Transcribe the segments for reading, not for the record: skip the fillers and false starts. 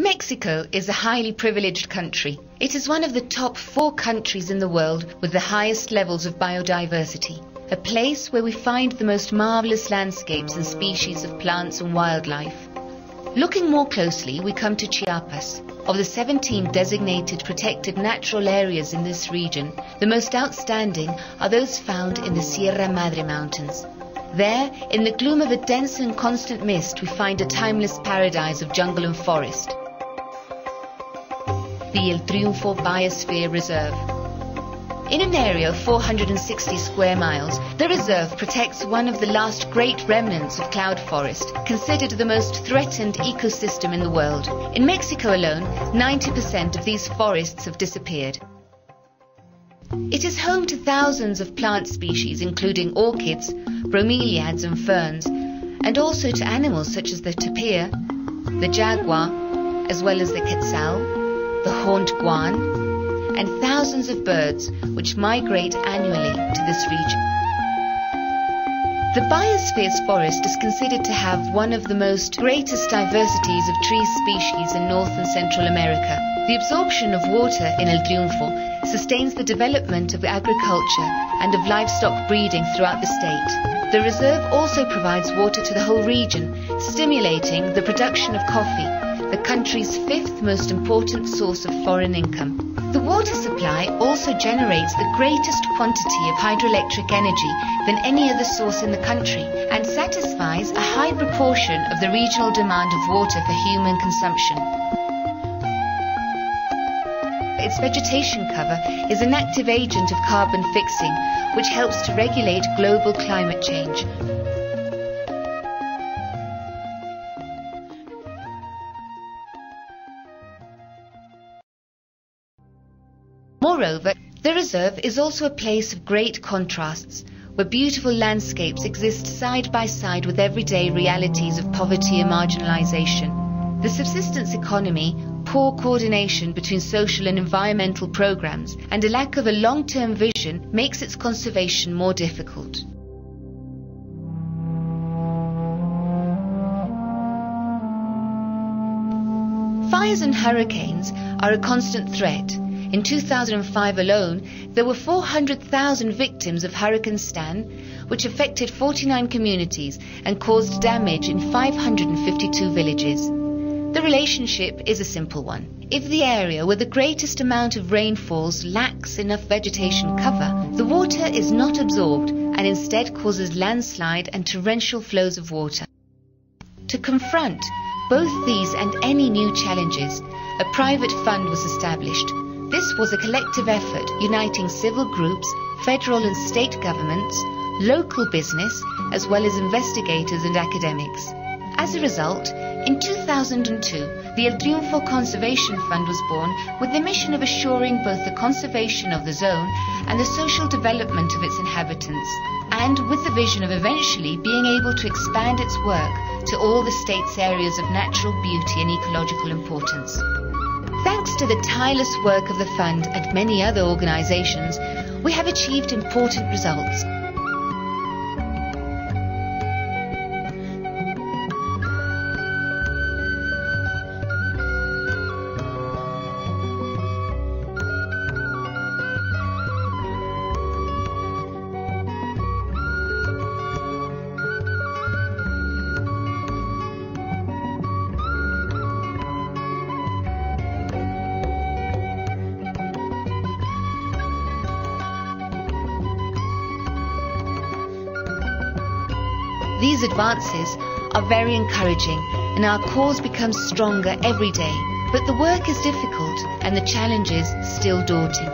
Mexico is a highly privileged country. It is one of the top 4 countries in the world with the highest levels of biodiversity, a place where we find the most marvelous landscapes and species of plants and wildlife. Looking more closely, we come to Chiapas. Of the 17 designated protected natural areas in this region, the most outstanding are those found in the Sierra Madre Mountains. There, in the gloom of a dense and constant mist, we find a timeless paradise of jungle and forest, the El Triunfo Biosphere Reserve. In an area of 460 square miles, the reserve protects one of the last great remnants of cloud forest, considered the most threatened ecosystem in the world. In Mexico alone, 90% of these forests have disappeared. It is home to thousands of plant species, including orchids, bromeliads and ferns, and also to animals such as the tapir, the jaguar, as well as the quetzal, the horned guan, and thousands of birds which migrate annually to this region. The biosphere's forest is considered to have one of the greatest diversities of tree species in North and Central America. The absorption of water in El Triunfo sustains the development of agriculture and of livestock breeding throughout the state. The reserve also provides water to the whole region, stimulating the production of coffee, the country's 5th most important source of foreign income. The water supply also generates the greatest quantity of hydroelectric energy than any other source in the country and satisfies a high proportion of the regional demand of water for human consumption. Its vegetation cover is an active agent of carbon fixing, which helps to regulate global climate change. Moreover, the reserve is also a place of great contrasts, where beautiful landscapes exist side by side with everyday realities of poverty and marginalization. The subsistence economy, poor coordination between social and environmental programs, and a lack of a long-term vision makes its conservation more difficult. Fires and hurricanes are a constant threat. In 2005 alone, there were 400,000 victims of Hurricane Stan, which affected 49 communities and caused damage in 552 villages. The relationship is a simple one. If the area where the greatest amount of rain falls lacks enough vegetation cover, the water is not absorbed and instead causes landslide and torrential flows of water. To confront both these and any new challenges, a private fund was established. This was a collective effort uniting civil groups, federal and state governments, local business, as well as investigators and academics. As a result, in 2002, the El Triunfo Conservation Fund was born with the mission of assuring both the conservation of the zone and the social development of its inhabitants, and with the vision of eventually being able to expand its work to all the state's areas of natural beauty and ecological importance. Thanks to the tireless work of the fund and many other organizations, we have achieved important results. These advances are very encouraging and our cause becomes stronger every day, but the work is difficult and the challenges still daunting.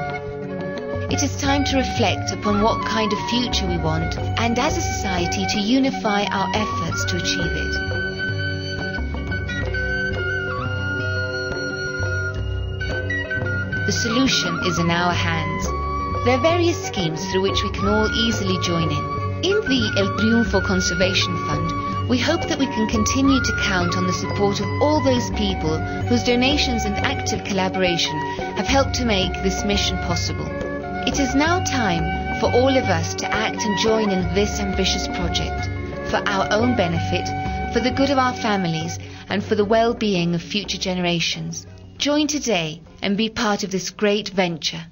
It is time to reflect upon what kind of future we want and as a society to unify our efforts to achieve it. The solution is in our hands. There are various schemes through which we can all easily join in. In the El Triunfo Conservation Fund, we hope that we can continue to count on the support of all those people whose donations and active collaboration have helped to make this mission possible. It is now time for all of us to act and join in this ambitious project, for our own benefit, for the good of our families, and for the well-being of future generations. Join today and be part of this great venture.